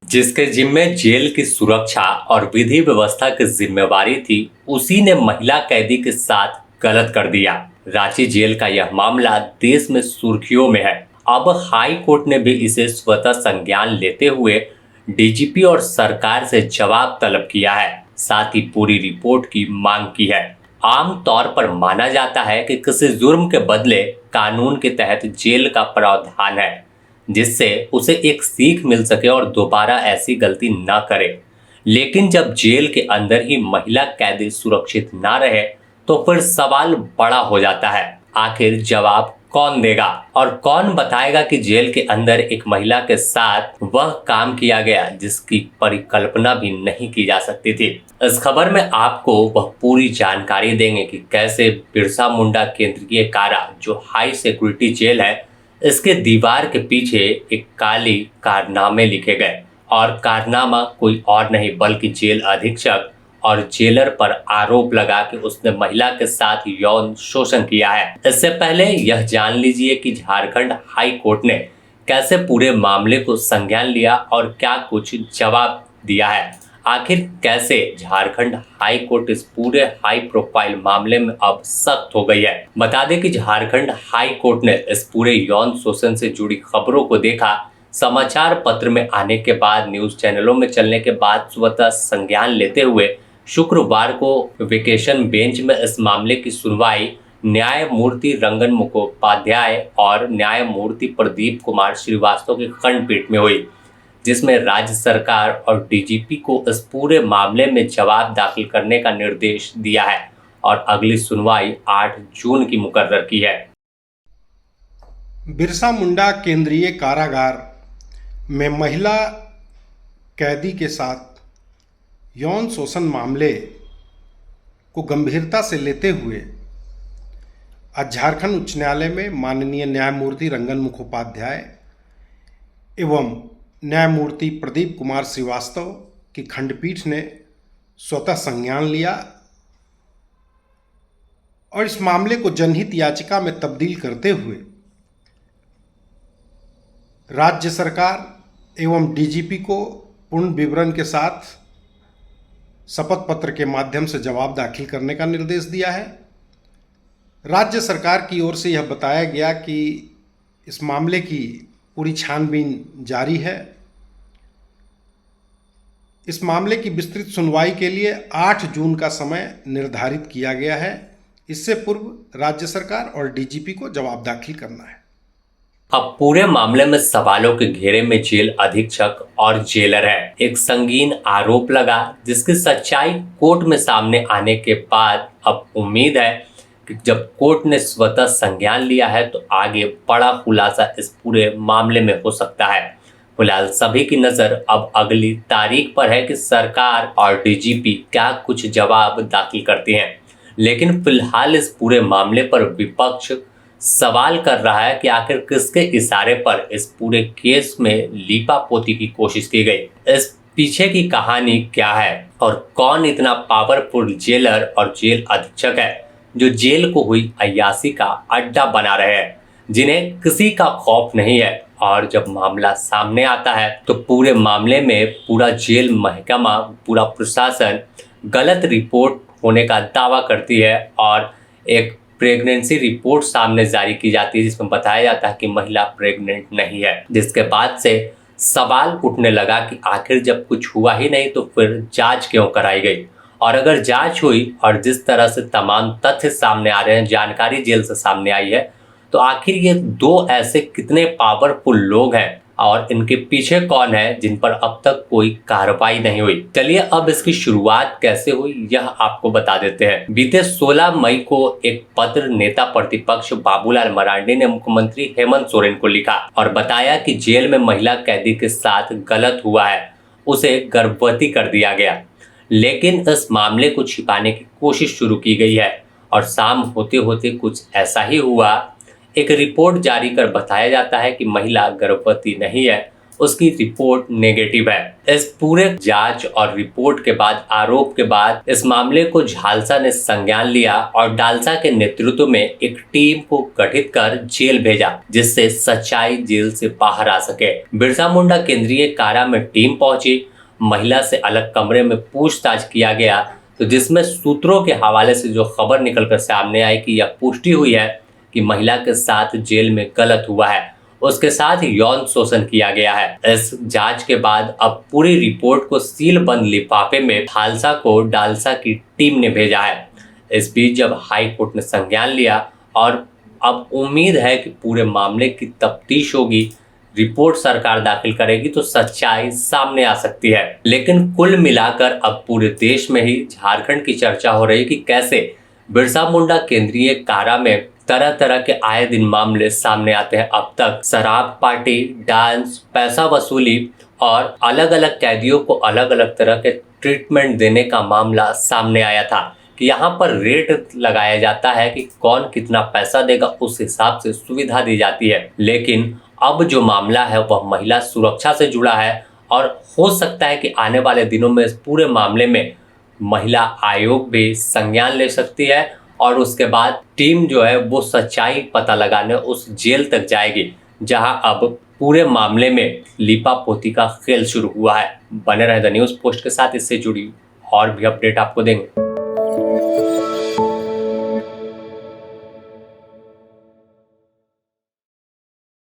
जिसके जिम्मे जेल की सुरक्षा और विधि व्यवस्था की जिम्मेवारी थी, उसी ने महिला कैदी के साथ गलत कर दिया। रांची जेल का यह मामला देश में सुर्खियों में है। अब हाई कोर्ट ने भी इसे स्वतः संज्ञान लेते हुए डीजीपी और सरकार से जवाब तलब किया है, साथ ही पूरी रिपोर्ट की मांग की है। आम तौर पर माना जाता है कि किसी जुर्म के बदले कानून के तहत जेल का प्रावधान है, जिससे उसे एक सीख मिल सके और दोबारा ऐसी गलती ना करे। लेकिन जब जेल के अंदर ही महिला कैदी सुरक्षित ना रहे, तो फिर सवाल बड़ा हो जाता है। आखिर जवाब कौन देगा और कौन बताएगा कि जेल के अंदर एक महिला के साथ वह काम किया गया जिसकी परिकल्पना भी नहीं की जा सकती थी। इस खबर में आपको वह पूरी जानकारी देंगे कि कैसे बिरसा मुंडा केंद्रीय कारा, जो हाई सिक्योरिटी जेल है, इसके दीवार के पीछे एक काली कारनामे लिखे गए, और कारनामा कोई और नहीं बल्कि जेल अधीक्षक और जेलर पर आरोप लगा कि उसने महिला के साथ यौन शोषण किया है। इससे पहले यह जान लीजिए कि झारखंड हाई कोर्ट ने कैसे पूरे मामले को संज्ञान लिया और क्या कुछ जवाब दिया है। आखिर कैसे झारखंड हाई कोर्ट इस पूरे हाई प्रोफाइल मामले में अब सख्त हो गई है। बता दें कि झारखंड हाई कोर्ट ने इस पूरे यौन शोषण से जुड़ी खबरों को देखा, समाचार पत्र में आने के बाद, न्यूज चैनलों में चलने के बाद स्वतः संज्ञान लेते हुए शुक्रवार को वेकेशन बेंच में इस मामले की सुनवाई न्यायमूर्ति रंगन मुखोपाध्याय और न्यायमूर्ति प्रदीप कुमार श्रीवास्तव की खंडपीठ में हुई, जिसमें राज्य सरकार और डीजीपी को इस पूरे मामले में जवाब दाखिल करने का निर्देश दिया है और अगली सुनवाई 8 जून की मुकर्रर की है। बिरसा मुंडा केंद्रीय कारागार में महिला कैदी के साथ यौन शोषण मामले को गंभीरता से लेते हुए आज झारखंड उच्च न्यायालय में माननीय न्यायमूर्ति रंगन मुखोपाध्याय एवं न्यायमूर्ति प्रदीप कुमार श्रीवास्तव की खंडपीठ ने स्वतः संज्ञान लिया और इस मामले को जनहित याचिका में तब्दील करते हुए राज्य सरकार एवं डीजीपी को पूर्ण विवरण के साथ शपथ पत्र के माध्यम से जवाब दाखिल करने का निर्देश दिया है। राज्य सरकार की ओर से यह बताया गया कि इस मामले की पूरी छानबीन जारी है। इस मामले की विस्तृत सुनवाई के लिए 8 जून का समय निर्धारित किया गया है। इससे पूर्व राज्य सरकार और डीजीपी को जवाब दाखिल करना है। अब पूरे मामले में सवालों के घेरे में जेल अधीक्षक और जेलर है। एक संगीन आरोप लगा, जिसकी सच्चाई कोर्ट में सामने आने के बाद अब उम्मीद है कि जब कोर्ट ने स्वतः संज्ञान लिया है तो आगे बड़ा खुलासा इस पूरे मामले में हो सकता है। फिलहाल सभी की नजर अब अगली तारीख पर है कि सरकार और डीजीपी क्या कुछ जवाब दाखिल करती हैं। लेकिन फिलहाल इस पूरे मामले पर विपक्ष सवाल कर रहा है कि आखिर किसके इशारे पर इस पूरे केस में लीपापोती की कोशिश की गई। इस पीछे की कहानी क्या है और कौन इतना पावरफुल जेलर और जेल अधीक्षक है जो जेल को हुई अय्याशी का अड्डा बना रहे हैं, जिन्हें किसी का खौफ नहीं है। और जब मामला सामने आता है तो पूरे मामले में पूरा जेल महकमा, पूरा प्रशासन गलत रिपोर्ट होने का दावा करती है और एक प्रेगनेंसी रिपोर्ट सामने जारी की जाती है जिसमें बताया जाता है कि महिला प्रेग्नेंट नहीं है। जिसके बाद से सवाल उठने लगा कि आखिर जब कुछ हुआ ही नहीं तो फिर जांच क्यों कराई गई, और अगर जांच हुई और जिस तरह से तमाम तथ्य सामने आ रहे हैं, जानकारी जेल से सामने आई है, तो आखिर ये दो ऐसे कितने पावरफुल लोग हैं और इनके पीछे कौन है जिन पर अब तक कोई कार्रवाई नहीं हुई। चलिए अब इसकी शुरुआत कैसे हुई यह आपको बता देते हैं। बीते 16 मई को एक पत्र नेता प्रतिपक्ष बाबूलाल मरांडी ने मुख्यमंत्री हेमंत सोरेन को लिखा और बताया कि जेल में महिला कैदी के साथ गलत हुआ है, उसे गर्भवती कर दिया गया। लेकिन इस मामले को छिपाने की कोशिश शुरू की गई है और शाम होते होते कुछ ऐसा ही हुआ। एक रिपोर्ट जारी कर बताया जाता है कि महिला गर्भवती नहीं है उसकी रिपोर्ट नेगेटिव है। इस पूरे जांच और रिपोर्ट के बाद, आरोप के बाद, इस मामले को झालसा ने संज्ञान लिया और डालसा के नेतृत्व में एक टीम को गठित कर जेल भेजा, जिससे सच्चाई जेल से बाहर आ सके। बिरसा मुंडा केंद्रीय कारा में टीम पहुंची, महिला से अलग कमरे में पूछताछ किया गया, तो जिसमें सूत्रों के हवाले से जो खबर निकलकर सामने आई कि यह पुष्टि हुई है कि महिला के साथ जेल में गलत हुआ है, उसके साथ यौन शोषण किया गया है। इस जांच के बाद अब पूरी रिपोर्ट को सील बंद लिफाफे में झालसा को डालसा की टीम ने भेजा है। इस बीच जब हाई कोर्ट ने संज्ञान लिया और अब उम्मीद है कि पूरे मामले की तफ्तीश होगी, रिपोर्ट सरकार दाखिल करेगी तो सच्चाई सामने आ सकती है। लेकिन कुल मिलाकर अब पूरे देश में ही झारखंड की चर्चा हो रही कि कैसे बिरसा मुंडा केंद्रीय कारा में तरह तरह के आए दिन मामले सामने आते हैं। अब तक शराब पार्टी, डांस, पैसा वसूली और अलग अलग कैदियों को अलग अलग तरह के ट्रीटमेंट देने का मामला सामने आया था कि यहाँ पर रेट लगाया जाता है कि कौन कितना पैसा देगा, उस हिसाब से सुविधा दी जाती है। लेकिन अब जो मामला है वह महिला सुरक्षा से जुड़ा है और हो सकता है कि आने वाले दिनों में इस पूरे मामले में महिला आयोग भी संज्ञान ले सकती है और उसके बाद टीम जो है वो सच्चाई पता लगाने उस जेल तक जाएगी जहां अब पूरे मामले में लीपापोती का खेल शुरू हुआ है। बने रहे द न्यूज़ पोस्ट के साथ, इससे जुड़ी और भी अपडेट आपको देंगे।